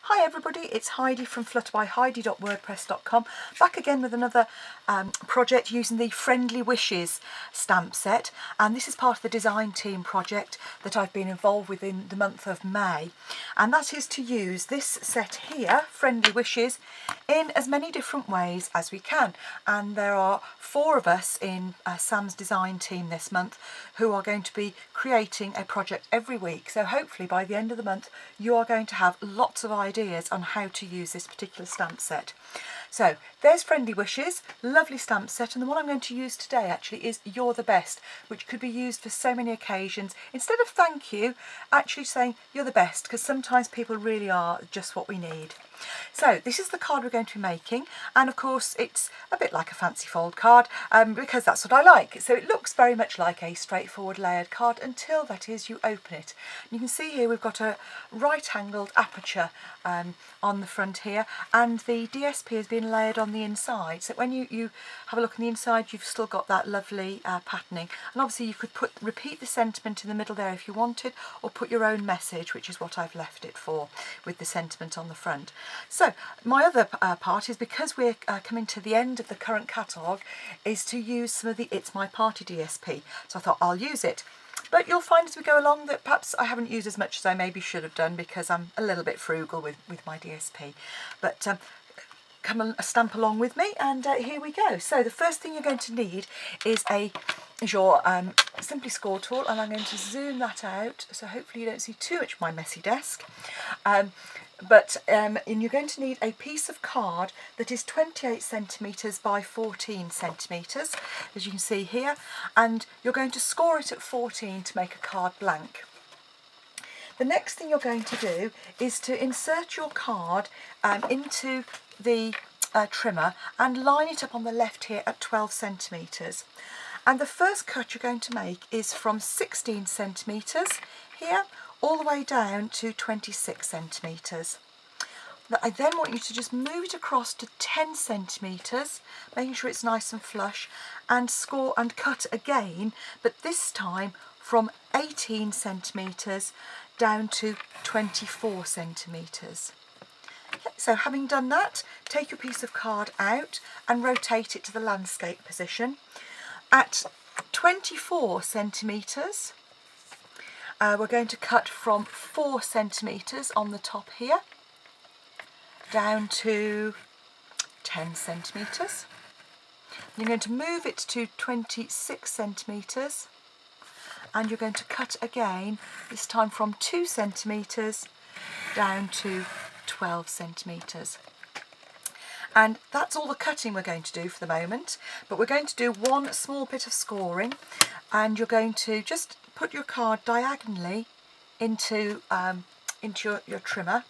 Hi everybody, it's Heidi from flutterbyheidi.wordpress.com, back again with another project using the Friendly Wishes stamp set, and this is part of the design team project that I've been involved with in the month of May, and that is to use this set here, Friendly Wishes, in as many different ways as we can. And there are 4 of us in Sam's design team this month who are going to be creating a project every week, so hopefully by the end of the month you are going to have lots of ideas on how to use this particular stamp set. So there's Friendly Wishes, lovely stamp set, and the one I'm going to use today actually is You're the Best, which could be used for so many occasions. Instead of thank you, actually saying you're the best, because sometimes people really are just what we need. So this is the card we're going to be making, and of course it's a bit like a fancy fold card because that's what I like. So it looks very much like a straightforward layered card until, that is, you open it. And you can see here we've got a right-angled aperture on the front here, and the DSP has been layered on the inside, so when you have a look on the inside you've still got that lovely patterning. And obviously you could repeat the sentiment in the middle there if you wanted, or put your own message, which is what I've left it for, with the sentiment on the front. So my other part is, because we're coming to the end of the current catalogue, is to use some of the It's My Party DSP. So I thought I'll use it. But you'll find as we go along that perhaps I haven't used as much as I maybe should have done, because I'm a little bit frugal with my DSP. But come and stamp along with me, and here we go. So the first thing you're going to need is your Simply Score tool, and I'm going to zoom that out so hopefully you don't see too much of my messy desk. And you're going to need a piece of card that is 28 centimetres by 14 centimetres, as you can see here, and you're going to score it at 14 to make a card blank. The next thing you're going to do is to insert your card into the trimmer and line it up on the left here at 12 centimetres. And the first cut you're going to make is from 16 centimetres here all the way down to 26 centimetres. I then want you to just move it across to 10 centimetres, making sure it's nice and flush, and score and cut again, but this time from 18 centimetres down to 24 centimetres. Okay, so having done that, take your piece of card out and rotate it to the landscape position. At 24 centimetres, we're going to cut from 4 centimetres on the top here down to 10 centimetres. You're going to move it to 26 centimetres, and you're going to cut again, this time from 2 centimetres down to 12 centimetres. And that's all the cutting we're going to do for the moment, but we're going to do one small bit of scoring, and you're going to just put your card diagonally into your trimmer.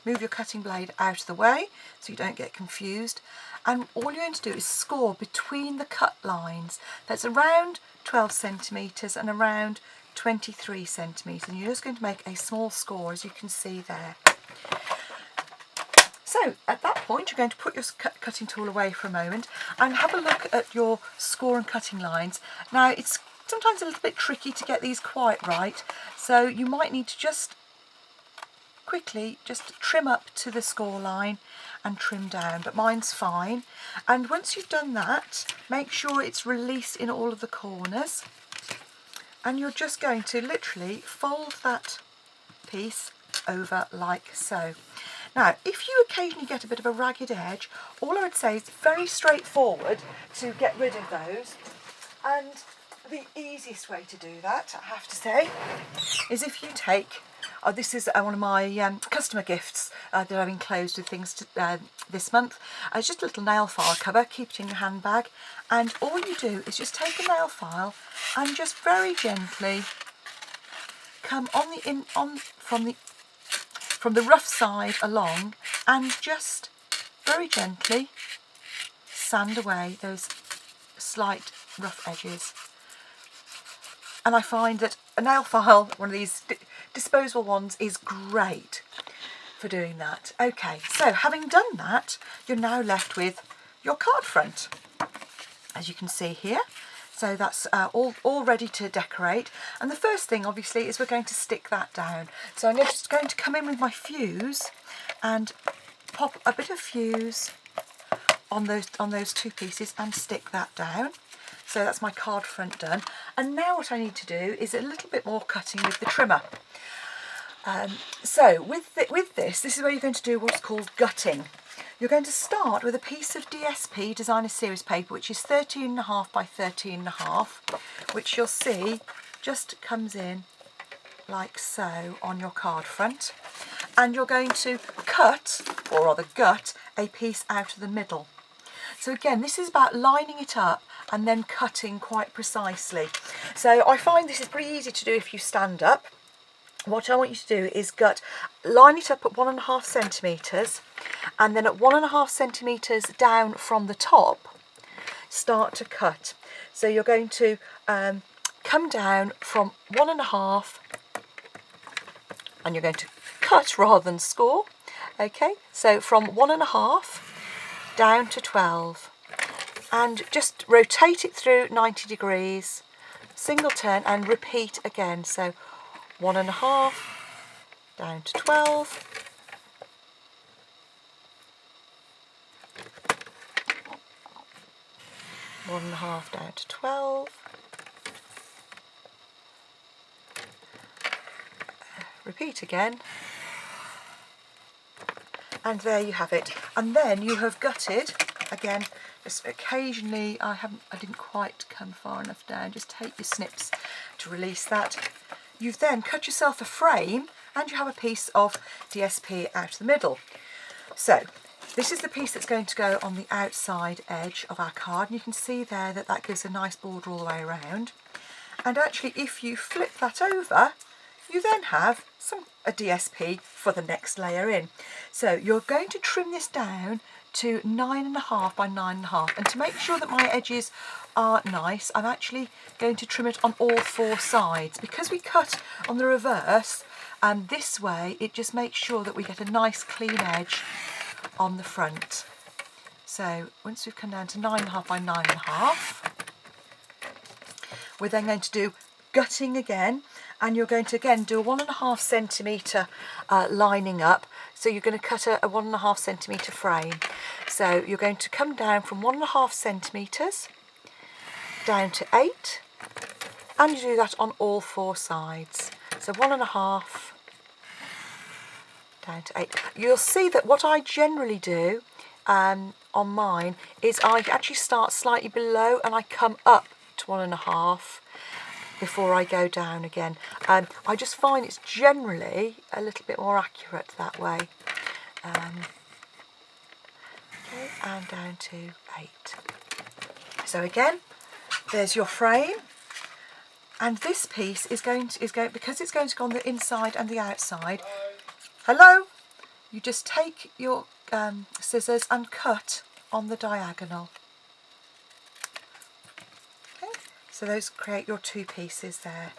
Move your cutting blade out of the way so you don't get confused, and all you're going to do is score between the cut lines. That's around 12 centimetres and around 23 centimetres, and you're just going to make a small score, as you can see there. So at that point you're going to put your cutting tool away for a moment and have a look at your score and cutting lines. Now it's sometimes a little bit tricky to get these quite right, so you might need to just quickly just trim up to the score line and trim down, but mine's fine. And once you've done that, make sure it's released in all of the corners, and you're just going to literally fold that piece over like so. Now, if you occasionally get a bit of a ragged edge, all I would say is very straightforward to get rid of those, and the easiest way to do that, I have to say, is if you take, this is one of my customer gifts that I've enclosed with things this month. It's just a little nail file cover, keep it in your handbag, and all you do is just take a nail file and just very gently come from the rough side along, and just very gently sand away those slight rough edges. And I find that a nail file, one of these disposable ones, is great for doing that. Okay, so having done that, you're now left with your card front, as you can see here. So that's all ready to decorate. And the first thing obviously is we're going to stick that down. So I'm just going to come in with my fuse and pop a bit of fuse on those two pieces and stick that down. So that's my card front done. And now what I need to do is a little bit more cutting with the trimmer. So with this is where you're going to do what's called gutting. You're going to start with a piece of DSP, Designer Series paper, which is 13.5 by 13.5, which you'll see just comes in like so on your card front. And you're going to cut, or rather gut, a piece out of the middle. So again, this is about lining it up and then cutting quite precisely. So I find this is pretty easy to do if you stand up. What I want you to do is line it up at 1.5 centimetres, and then at 1.5 centimetres down from the top, start to cut. So you're going to come down from 1.5, and you're going to cut rather than score. Okay, so from 1.5 down to 12, and just rotate it through 90 degrees, single turn, and repeat again. So 1.5 down to 12, one and a half down to 12, repeat again, and there you have it. And then you have gutted again. Just occasionally, I didn't quite come far enough down. Just take your snips to release that. You've then cut yourself a frame, and you have a piece of DSP out of the middle. So this is the piece that's going to go on the outside edge of our card, and you can see there that that gives a nice border all the way around. And actually, if you flip that over, you then have a DSP for the next layer in. So you're going to trim this down to 9.5 by 9.5, and to make sure that my edges are nice, I'm actually going to trim it on all 4 sides. Because we cut on the reverse, this way it just makes sure that we get a nice clean edge on the front. So once we've come down to 9.5 by 9.5, we're then going to do gutting again, and you're going to again do a 1.5 centimetre lining up. So you're going to cut a 1.5 centimetre frame. So you're going to come down from 1.5 centimetres down to 8, and you do that on all 4 sides. So 1.5 down to 8. You'll see that what I generally do on mine is I actually start slightly below and I come up to 1.5 before I go down again. I just find it's generally a little bit more accurate that way. Okay, and down to 8. So again, there's your frame, and this piece is going because it's going to go on the inside and the outside. Hello. You just take your scissors and cut on the diagonal. Okay, so those create your 2 pieces there.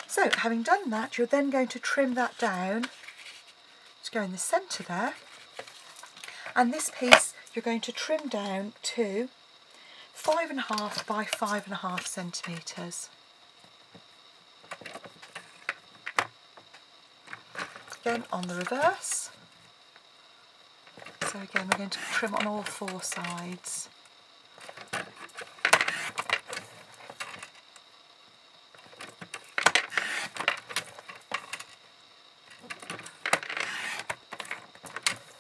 So having done that, you're then going to trim that down to go in the centre there, and this piece you're going to trim down to 5.5 by 5.5 centimetres. Again on the reverse. So again we're going to trim on all 4 sides.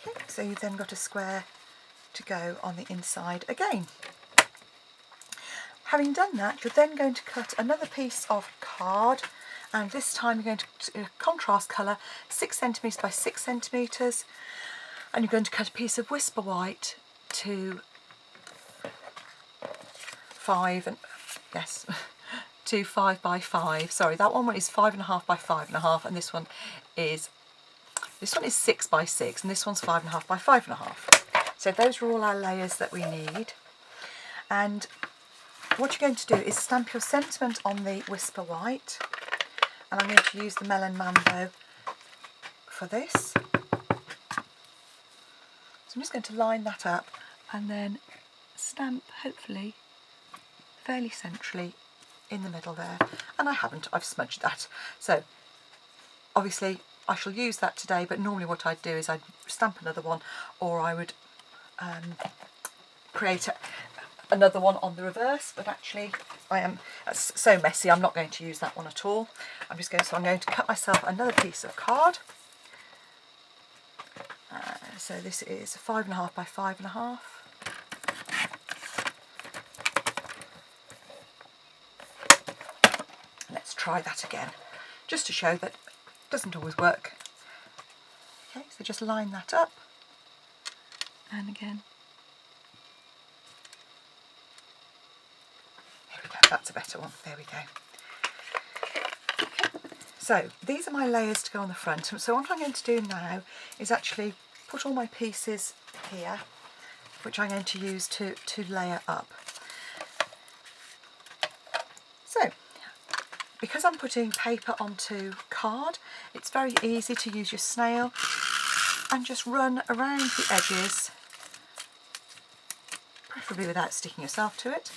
Okay, so you've then got a square to go on the inside again. Having done that, you're then going to cut another piece of card, and this time you're going to contrast colour 6 centimetres by 6 centimetres, and you're going to cut a piece of whisper white to 5 by 5. Sorry, that one is 5.5 by 5.5, and this one is 6 by 6, and this one's 5.5 by 5.5. So those are all our layers that we need. And what you're going to do is stamp your sentiment on the whisper white, and I'm going to use the Melon Mambo for this. So I'm just going to line that up and then stamp, hopefully fairly centrally in the middle there. And I haven't, I've smudged that. So obviously I shall use that today, but normally what I'd do is I'd stamp another one, or I would create another one on the reverse, but actually that's so messy, I'm not going to use that one at all. I'm going to cut myself another piece of card. So this is 5.5 by 5.5. Let's try that again, just to show that it doesn't always work. Okay, so just line that up, and again. There we go, that's a better one, there we go. Okay, so these are my layers to go on the front. So what I'm going to do now is actually put all my pieces here, which I'm going to use to layer up. So, because I'm putting paper onto card, it's very easy to use your snail and just run around the edges, preferably without sticking yourself to it.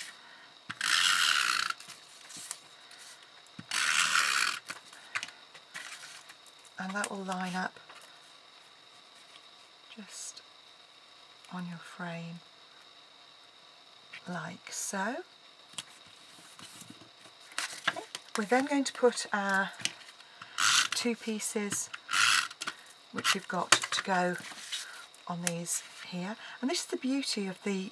And that will line up just on your frame like so. Okay. We're then going to put our two pieces which we've got to go on these here, and this is the beauty of the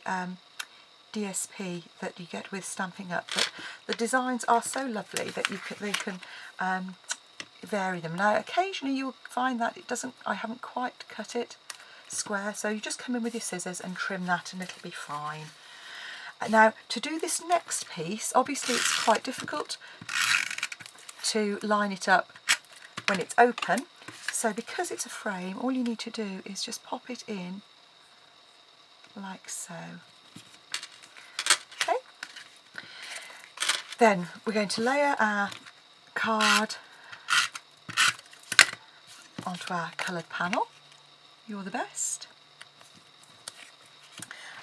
DSP that you get with Stampin' Up, that the designs are so lovely that they can vary them. Now occasionally you'll find that I haven't quite cut it square, so you just come in with your scissors and trim that and it'll be fine. Now to do this next piece, obviously it's quite difficult to line it up when it's open, so because it's a frame, all you need to do is just pop it in like so. Okay, then we're going to layer our card onto our coloured panel. You're the best.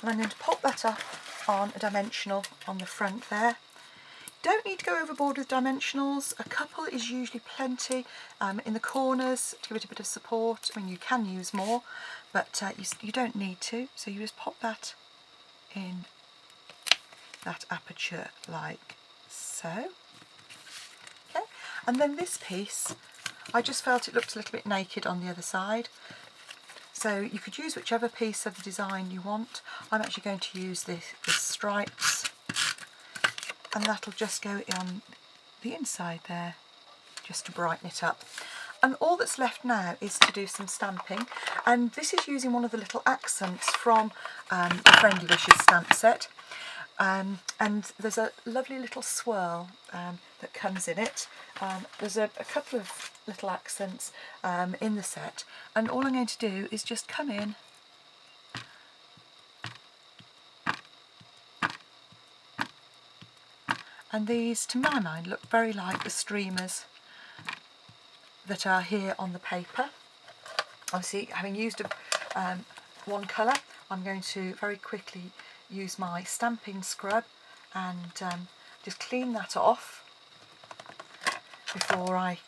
And I'm going to pop that up on a dimensional on the front there. Don't need to go overboard with dimensionals. A couple is usually plenty in the corners to give it a bit of support. I mean, you can use more, but you don't need to. So you just pop that in that aperture like so. Okay, and then this piece, I just felt it looked a little bit naked on the other side. So you could use whichever piece of the design you want. I'm actually going to use this stripes, and that'll just go on the inside there, just to brighten it up. And all that's left now is to do some stamping, and this is using one of the little accents from the Friendly Wishes stamp set. And there's a lovely little swirl that comes in it. There's a couple of little accents in the set, and all I'm going to do is just come in and these, to my mind, look very like the streamers that are here on the paper. Obviously, having used one colour, I'm going to very quickly use my stamping scrub and just clean that off before I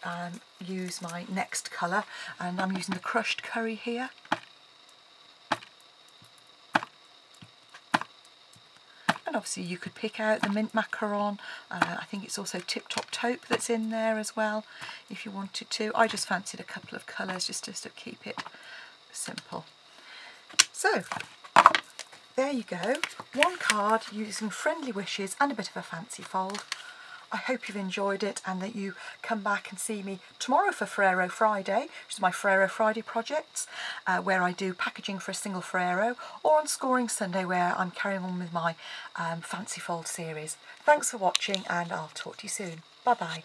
use my next colour, and I'm using the crushed curry here. And obviously you could pick out the mint macaron. I think it's also Tip Top Taupe that's in there as well if you wanted to. I just fancied a couple of colours just to keep it simple. So there you go, one card using Friendly Wishes and a bit of a fancy fold. I hope you've enjoyed it and that you come back and see me tomorrow for Ferrero Friday, which is my Ferrero Friday projects, where I do packaging for a single Ferrero, or on Scoring Sunday where I'm carrying on with my fancy fold series. Thanks for watching, and I'll talk to you soon. Bye bye.